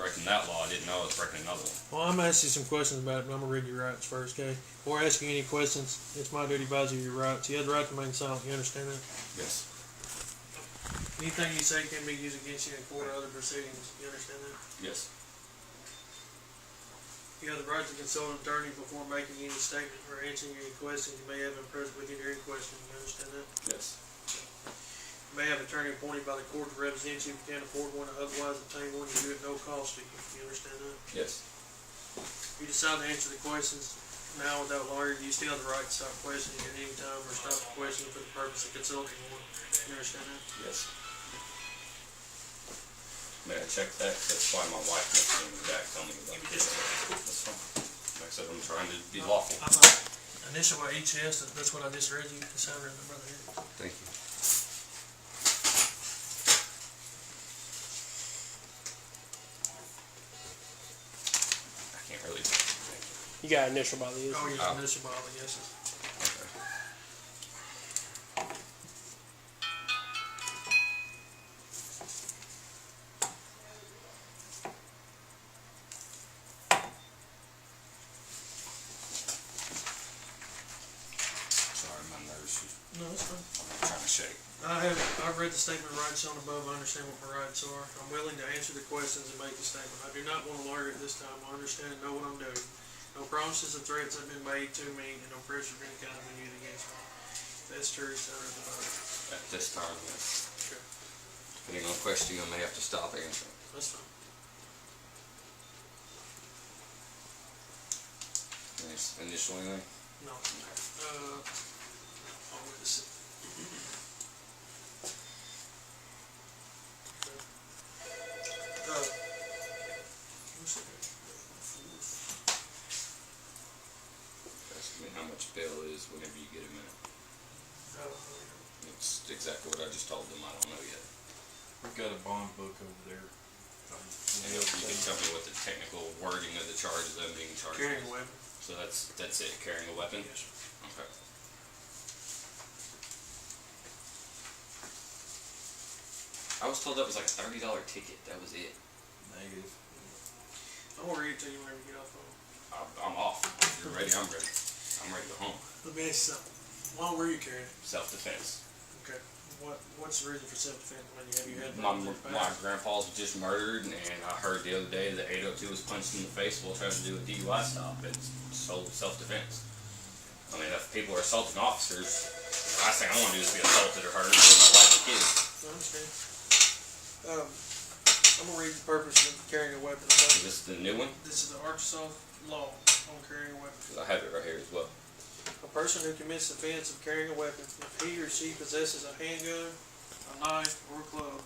breaking that law, I didn't know I was breaking another one. Well, I'm going to ask you some questions about it, but I'm going to read your rights first, okay? Before asking any questions, it's my duty to advise you of your rights. You have the right to remain silent. You understand that? Yes. Anything you say can be used against you in court or other proceedings. You understand that? Yes. You have the right to consult an attorney before making any statement or answering any questions you may have been present with you during question. You understand that? Yes. You may have an attorney appointed by the court to represent you if you can't afford one or otherwise obtain one. You do it at no cost to you. You understand that? Yes. If you decide to answer the questions now without a lawyer, you still have the right to stop questioning at any time or stop the questioning for the purpose of consulting one. You understand that? Yes. May I check that? That's why my wife must be back. Tell me about it. That's fine. Like I said, I'm trying to be lawful. I'm initial by HS. That's what I just read you. The signer and the brother here. Thank you. I can't really. Thank you. You got initial by the yeses? Oh, yeah, initial by all the yeses. Okay. Sorry, my nerves. No, that's fine. I'm trying to shake. I've read the statement of rights shown above. I understand what my rights are. I'm willing to answer the questions and make a statement. I do not want a lawyer at this time. I understand and know what I'm doing. No promises or threats have been made to me, and no pressure of any kind have been used against me. If that's true, sign at the bottom. At this time, yes. Okay. Depending on the question, I may have to stop answering. That's fine. Nice. Initial anything? No. I'll witness it. Ask me how much bail is whenever you get a minute. It's exactly what I just told them. I don't know yet. We've got a bond book over there. And you can tell me what the technical wording of the charge of them being charged Carrying is. a weapon. So that's it. Carrying a weapon. Yes, sir. Okay. I was told that was like a $30 ticket. That was it. Negative. I'm gonna read it to you whenever you get off the phone. I'm off. If you're ready, I'm ready. I'm ready to go home. Let me ask you something. Why were you carrying it? Self-defense. Okay. What's the reason for self-defense? I mean, have you had My problems in the past? grandpa's was just murdered, and I heard the other day that 802 was punched in the face while trying to do a DUI stop. It's sole self-defense. I mean, if people are assaulting officers, the last thing I want to do is be assaulted or hurt with my wife and kids. I understand. I'm gonna read the purpose of carrying a weapon. Okay? Is this the new one? This is the Arkansas law on carrying a weapon. Because I have it right here as well. A person who commits the offense of carrying a weapon, if he or she possesses a handgun, a knife, or a club,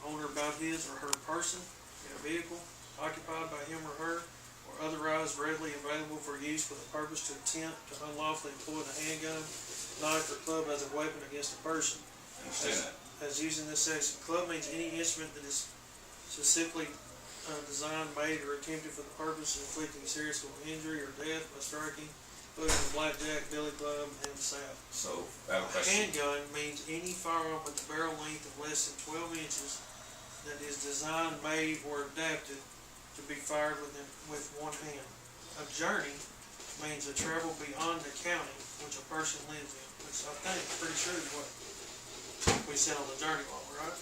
on or about his or her person, in a vehicle occupied by him or her, or otherwise readily available for use with a purpose to attempt to unlawfully employ the handgun, knife, or club as a weapon against a person. I understand that. As used in this section, club means any instrument that is specifically designed, made, or attempted for the purpose of inflicting serious injury or death by striking, including the blackjack, billy club, and the sap. So, I have a A question. handgun means any firearm with a barrel length of less than 12 inches that is designed, made, or adapted to be fired with one hand. A journey means a travel beyond the county which a person lives in, which I think pretty sure is what we said on the journey law, right?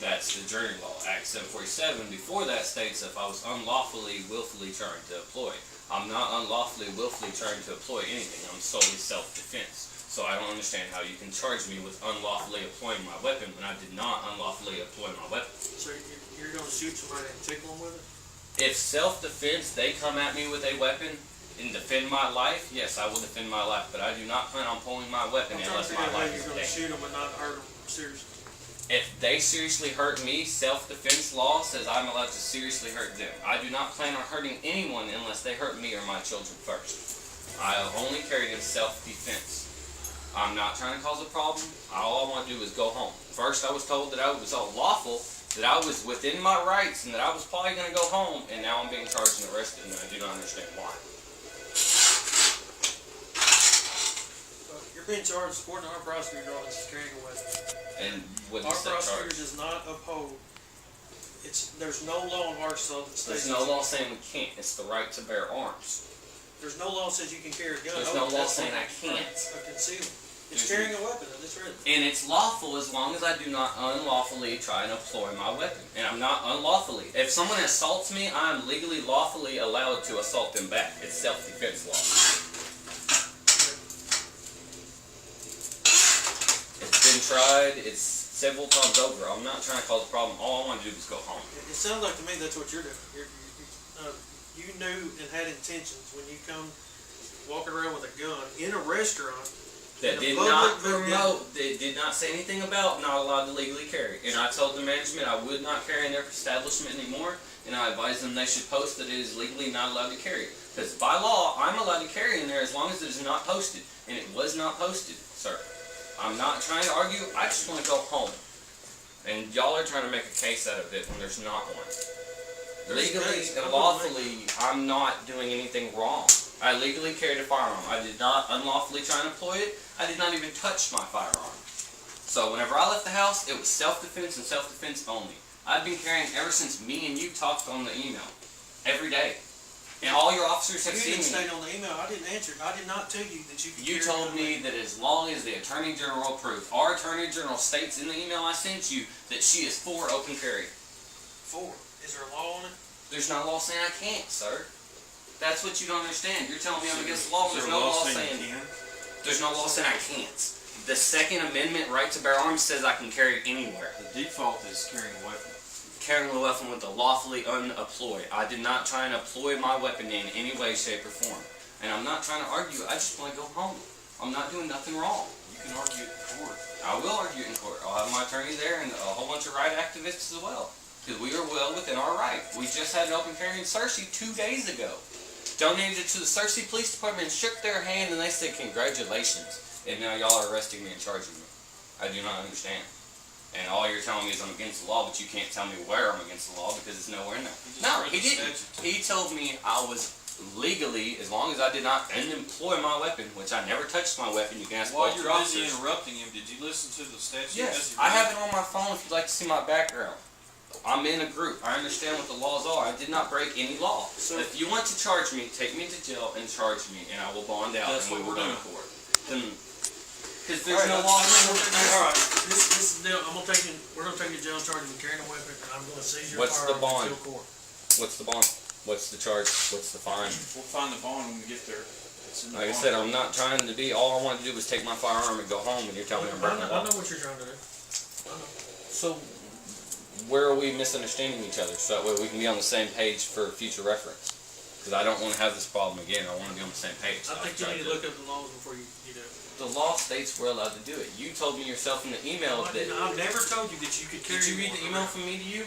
That's the journey law. Act 747. Before that states if I was unlawfully, willfully trying to employ. I'm not unlawfully, willfully trying to employ anything. I'm solely self-defense. So I don't understand how you can charge me with unlawfully employing my weapon when I did not unlawfully employ my weapon. So you're going to shoot somebody and tickle them with it? If self-defense, they come at me with a weapon and defend my life, yes, I will defend my life. But I do not plan on pulling my weapon I'm trying to unless figure my out how life you're is going to in shoot them and not hurt them seriously. If they seriously hurt me, self-defense law says I'm allowed to seriously hurt them. I do not plan on hurting anyone unless they hurt me or my children first. I have only carried in self-defense. I'm not trying to cause a problem. All I want to do is go home. First, I was told that I was unlawful, that I was within my rights, and that I was probably going to go home, and now I'm being charged and arrested, and I do not understand why. You're being charged according to our prosecutor's office carrying a weapon. And what Our is that prosecutor charge? does not uphold there's no law in Arkansas that states. There's no law saying we can't. It's the right to bear arms. There's no law says you can carry a gun. There's no law saying I can't. A concealment. It's carrying a weapon. I just read it. And it's lawful as long as I do not unlawfully try and employ my weapon. And I'm not unlawfully. If someone assaults me, I am legally, lawfully allowed to assault them back. It's self-defense law. It's been tried. It's several times over. I'm not trying to cause a problem. All I want to do is go home. It sounds like to me that's what you're doing. You knew and had intentions when you come walking around with a gun in a restaurant. That did not promote, it did not say anything about not allowed to legally carry. And I told the management I would not carry in their establishment anymore, and I advised them they should post that it is legally not allowed to carry. Because by law, I'm allowed to carry in there as long as it is not posted. And it was not posted, sir. I'm not trying to argue, I just want to go home. And y'all are trying to make a case out of it when there's not one. Legally and lawfully, I'm not doing anything wrong. I legally carried a firearm. I did not unlawfully try and employ it. I did not even touch my firearm. So whenever I left the house, it was self-defense and self-defense only. I've been carrying ever since me and you talked on the email. Every day. And all your officers have seen me. You didn't state on the email. I didn't answer. I did not tell you that you could You carry told me that as long as the Attorney General approved. Our Attorney General states in the email I sent you that she is for open carry. For. Is there a law on it? There's no law saying I can't, sir. That's what you don't understand. You're telling me I'm against the law. There's no law saying there's no law saying I can't. The Second Amendment right to bear arms says I can carry anywhere. The default is carrying a weapon. Carrying a weapon with the lawfully unemployed. I did not try and employ my weapon in any way, shape, or form. And I'm not trying to argue. I just want to go home. I'm not doing nothing wrong. You can argue it in court. I will argue it in court. I'll have my attorney there and a whole bunch of right activists as well. Because we are well within our right. We just had an open carry in Searcy 2 days ago. Donated it to the Searcy Police Department and shook their hand and they said congratulations. And now y'all are arresting me and charging me. I do not understand. And all you're telling me is I'm against the law, but you can't tell me where I'm against the law because it's nowhere in there. No, he didn't. He told me I was legally, as long as I did not unemploy my weapon, which I never touched my weapon. You can ask While both you're your busy officers. interrupting him, did you listen to the statute? Yes, I have it on my phone if you'd like to see my background. I'm in a group. I understand what the laws are. I did not break any law. So if you want to charge me, take me to jail and charge me, and I will bond out and we will go to court. Because there's no law. All right, this is the deal. We're gonna take you to jail, charge you with carrying a weapon, and I'm gonna seize your What's the firearm bond? until court. What's the bond? What's the charge? What's the fine? We'll find the bond when we get there. It's in the Like I bond. said, I'm not trying to be. All I wanted to do was take my firearm and go home, and you're telling me I'm breaking the I law. know what you're trying to do. I know. So where are we misunderstanding each other? So that way we can be on the same page for future reference. Because I don't want to have this problem again. I want to be on the same page. I think you need to look up the laws before you do it. The law states we're allowed to do it. You told me yourself in the email that. I've never told you that you could carry. Did you read the email from me to you?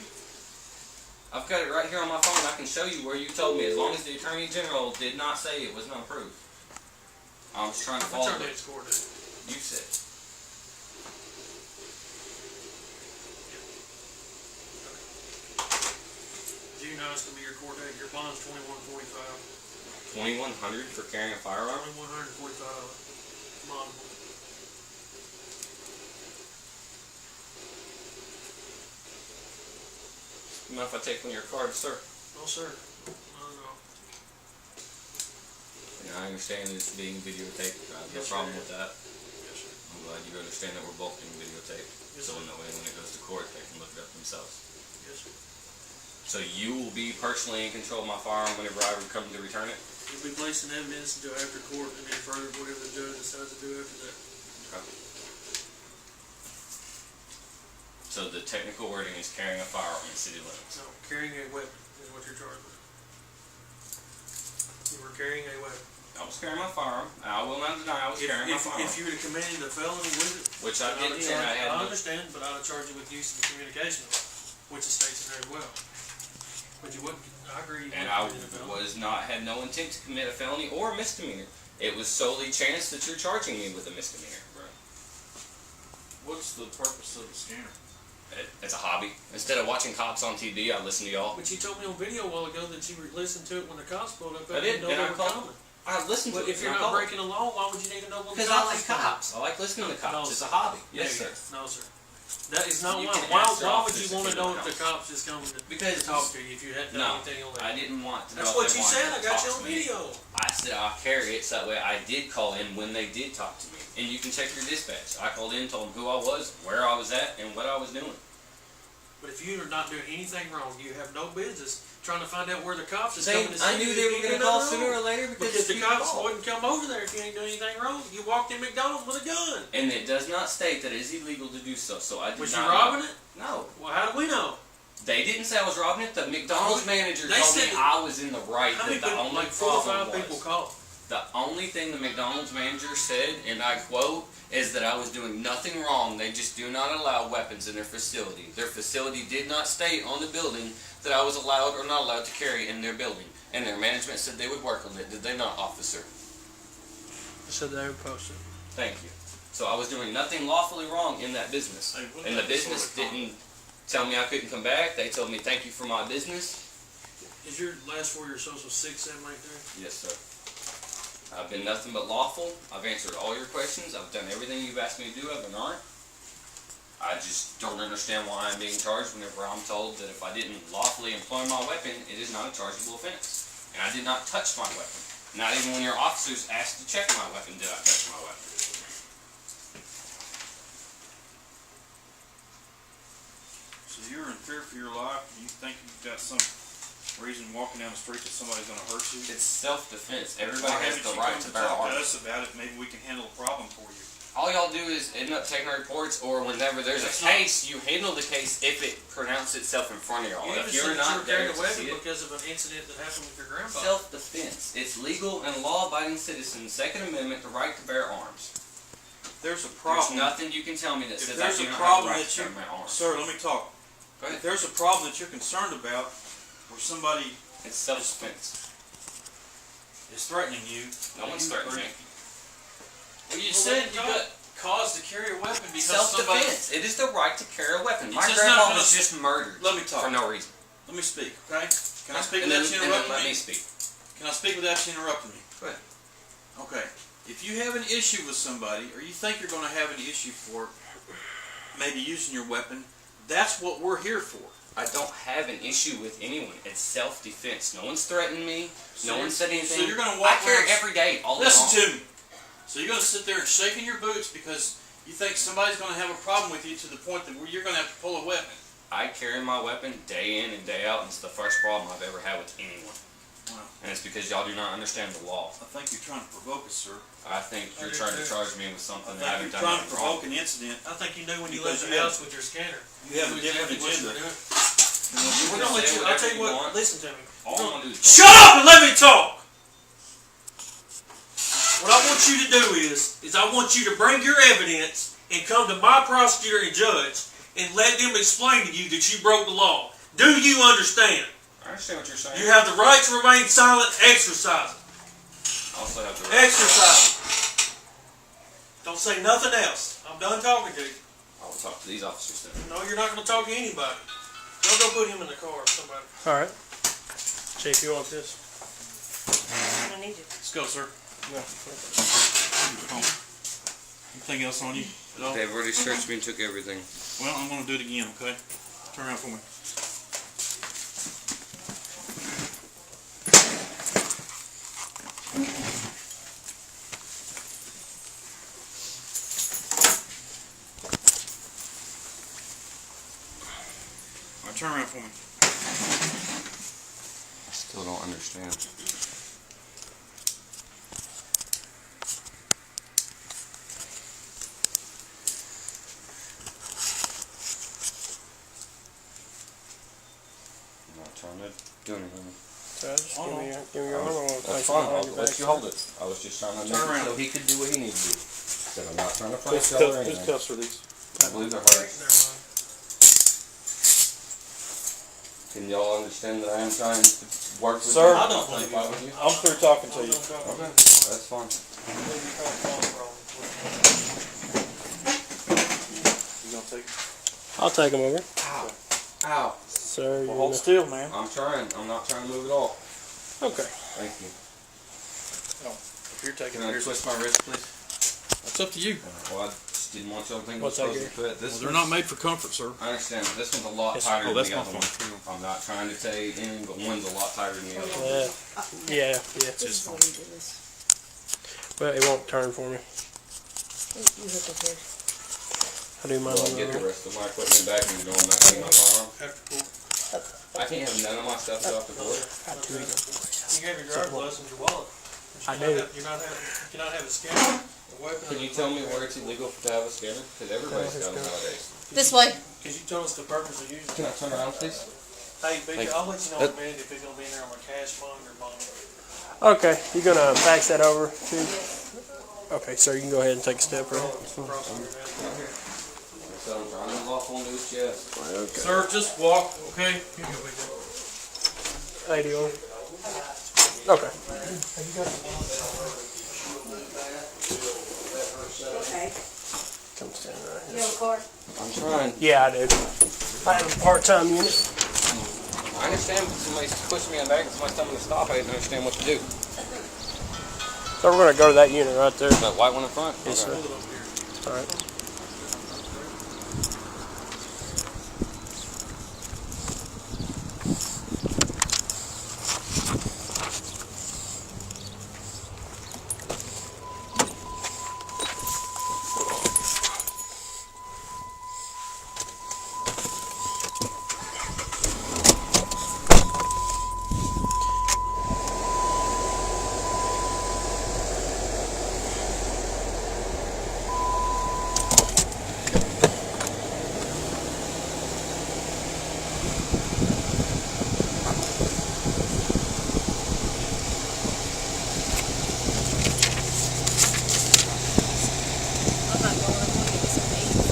I've got it right here on my phone. I can show you where you told me. As long as the Attorney General did not say it was not approved. I'm just trying to follow. What's our next court date? You said. You know it's gonna be your court date. Your bond's $21.45. 2,100 for carrying a firearm. $2,145 bond. You mind if I take one of your cards, sir? No, sir. No. And I understand it's being videotaped. I have no Yes, problem sir. with that. Yes, sir. I'm glad you understand that we're both being videotaped. Yes, So sir. that way when it goes to court, they can look it up themselves. Yes, sir. So you will be personally in control of my firearm whenever I come to return it? You'll be placing evidence until after court and then further whatever the judge decides to do after that. Okay. So the technical wording is carrying a firearm in city limits. No, carrying a weapon is what you're charged with. You were carrying a weapon. I was carrying my firearm. I will not deny I was carrying my firearm. If you would have committed a felony with it, Which I didn't, and I had I no. understand, but I'd have charged you with use of the communication, which is states in there as well. But you wouldn't, I agree. You And wouldn't I commit a felony. had no intent to commit a felony or a misdemeanor. It was solely chance that you're charging me with a misdemeanor. Right. What's the purpose of the scanner? It's a hobby. Instead of watching cops on TV, I listen to y'all. But you told me on video a while ago that you listened to it when the cops pulled up. I did, know and they I were called. coming. I listened to But it. if you're and I not called. breaking the law, why would you need to know when the Because I cops like are coming? cops. I like listening to cops. No, It's sir. a hobby. Yes, sir. No, sir. That is not You why. can Why ask your would officers you want to if you know don't if the know. cops just come to Because talk to you if you hadn't done anything on that? I didn't want to know. That's if what they you wanted said. to I got talk you to on me. video. I said I'll carry it so that way I did call in when they did talk to me. And you can check your dispatch. I called in, told them who I was, where I was at, and what I was doing. But if you're not doing anything wrong, you have no business trying to find out where the cops is They, coming to I see knew you they if were you going to do call nothing sooner or wrong. later Because the people cops call. wouldn't come over there if you ain't doing anything wrong. You walked in McDonald's with a gun. And it does not state that it is illegal to do so. So I did Was not. you robbing it? No. Well, how do we know? They didn't say I was robbing it. The McDonald's manager They told me said I was in the right. How many That the people, only like 4 or problem 5 people was called? the only thing the McDonald's manager said, and I quote, is that I was doing nothing wrong. They just do not allow weapons in their facility. Their facility did not state on the building that I was allowed or not allowed to carry in their building. And their management said they would work on it. Did they not, officer? I said they would post it. Thank you. So I was doing nothing lawfully wrong in that business. Hey, what And the about business sort of didn't tell me I couldn't come back. They told me thank you for my business. Is your last 4 of your social 673? Yes, sir. I've been nothing but lawful. I've answered all your questions. I've done everything you've asked me to do. I've been on it. I just don't understand why I'm being charged whenever I'm told that if I didn't lawfully employ my weapon, it is not a chargeable offense. And I did not touch my weapon. Not even when your officers asked to check my weapon did I touch my weapon. So you're in fear for your life, and you think you've got some reason walking down the street that somebody's gonna hurt you? It's self-defense. Everybody Why has haven't the you right come to to bear talk to arms. us about it? Maybe we can handle the problem for you. All y'all do is end up taking reports, or whenever there's That's a not- case, you handle the case if it pronounced itself in front of y'all. You even If said you're that you were not there carrying a to weapon see it, because of an incident that happened with your grandpa. self-defense. It's legal and law-abiding citizens' Second Amendment, the right to bear arms. There's a There's problem. nothing you can tell me that If says I there's do a not have the problem right that to you, bear my arms. sir, let me talk. Go ahead. If there's a problem that you're concerned about, where somebody It's self-defense. is threatening you, No one's threatening me. well, you Well, said let you me got cause to carry a weapon because somebody. Self-defense. It is the right to carry a weapon. My It's just grandpa not was gonna- just murdered Let me talk. for no reason. Let me speak, okay? Can I speak And without then, you and then interrupting let me? me speak. Can I speak without you interrupting me? Go ahead. Okay. If you have an issue with somebody, or you think you're going to have an issue for maybe using your weapon, that's what we're here for. I don't have an issue with anyone. It's self-defense. No one's threatened me. So No one said you're- anything. so you're gonna walk I carry around- every day, all day Listen long. to me. So you're going to sit there and shaking your boots because you think somebody's going to have a problem with you to the point that where you're going to have to pull a weapon. I carry my weapon day in and day out, and it's the first problem I've ever had with anyone. Wow. And it's because y'all do not understand the law. I think you're trying to provoke us, sir. I think I you're do trying to too. charge me with I something think that I haven't you're done trying to anything wrong. provoke an incident. I think you knew when you Because left you the have- house with your scanner. You have a knew different exactly what you were agenda. doing. than what We're you gonna let say you. I'll whatever tell you you what. want. Listen to me. All I want to do is Shut up and let me talk. What I want you to do is I want you to bring your evidence and come to my prosecutor and judge and let them explain to you that you broke the law. Do you understand? I understand what you're saying. You have the right to remain silent. Exercise it. I also have the right. Exercise it. Don't say nothing else. I'm done talking to you. I will talk to these officers then. No, you're not going to talk to anybody. Don't go put him in the car or somebody. All right. Chief, you want this? I need you. Let's go, sir. No. Anything else on you at all? They've already searched me and took everything. Well, I'm going to do it again, okay? Turn around for me. All right, turn around for me. I still don't understand. I'm not trying to do anything. So just Oh, give no. me your arm. I'm gonna That's place fine. it behind I'll your let back. you hold it. I was just trying to make Turn it around. so he could do what he needs to do. Said I'm not trying to Whose fight y'all or whose anything. cuffs are these? I believe they're hard. Never mind. Can y'all understand that I am trying to work with Sir, you? I don't believe Fight with you? I'm through talking to I'm you. done talking Okay, to you. that's fine. I believe you're trying to solve a problem. You gonna take? I'll take them over. Ow. Ow. Sir, Well, hold still, man. I'm trying. I'm not trying to move at all. okay. Thank you. If you're taking Can I twist my wrist, please? that's up to you. Well, I just didn't want y'all to think it was What's that, supposed to fit. This They're not made for comfort, sir. I understand, but this one's a lot Yes. tighter Oh, than that's the my other one. phone. I'm not trying to tell you anything, but one's a lot tighter than the other one. Yeah. This is what we do this. Well, it won't turn for me. You hook up here. I do mine Well, on get the the rest of my equipment back and you're going back to my firearm. After court. I can't have none of my stuff go off the board. got two of them. You have your driver's license, your wallet. I You do. cannot have a scanner, a weapon. Can you tell me where it's illegal to have a scanner? Because everybody's got them nowadays. This way. Because you told us the purpose of using Can I it. turn around, please? Hey, Thank BJ, you. I'll let you know in a minute if it's gonna be in there on my cash bond or bond. Okay, you gonna fax that over to? Okay, sir, you can go ahead and take a step right. So I'm trying to move off onto his chest. Okay. Sir, just walk, okay? 80 on. Okay. Okay. Come stand right You here. have a card? I'm trying. Yeah, I do. I have a part-time unit. I understand, but somebody's pushing me on back and somebody's telling me to stop. I didn't understand what to do. So we're gonna go to that unit right there. That white one in front? Yes, Okay. sir. All right. I'm not going. I'm going to get some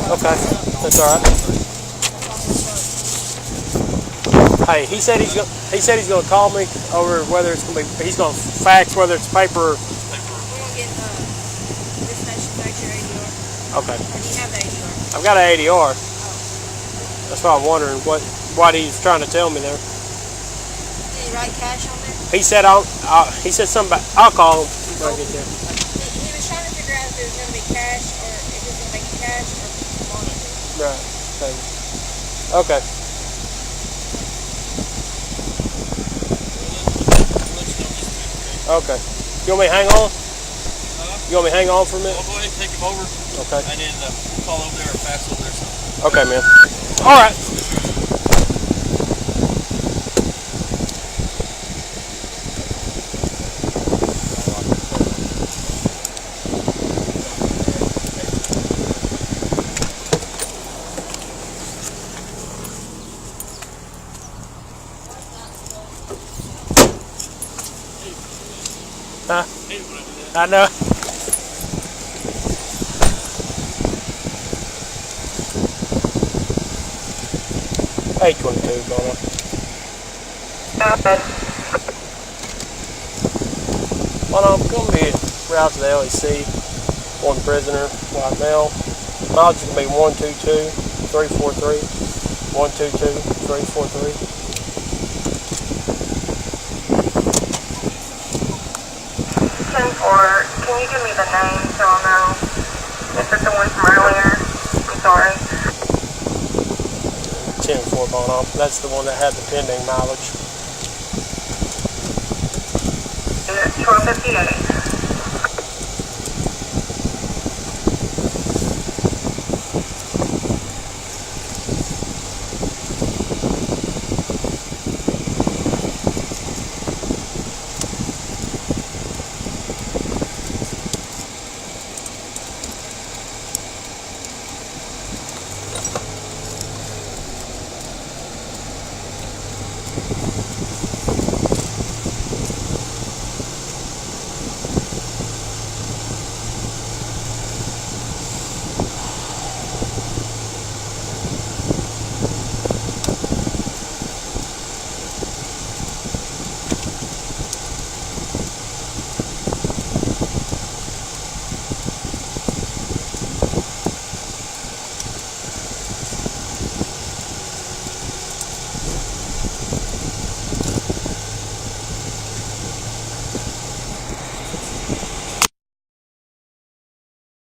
Okay, that's all right. Hey, he said he's gonna call me over whether it's gonna be. He's gonna fax whether it's paper. We're going to get dispatch back your ADR. Okay, Or do you have the ADR? I've got an ADR. That's why I'm wondering what he's trying to tell me there. Did you write cash on there? He said he said something about. I'll call him when I get there. He was trying to figure out if it was going to be cash or if it was going to make it cash or money. Right. Okay. Okay. You want me to hang on? You want me to hang on for a minute? I'll go ahead and take him over, Okay. and then call over there or fax over there. So. Okay, man. All right. Huh? I know. Hey, 22 going on. Well, I'm going to be route to the LEC. One prisoner, white male. Mileage is going to be 122-343. 122-343. Or can you give me the name so I'll know if it's the one from earlier? I'm sorry. 10-4 going on. That's the one that had the pending mileage. 1258.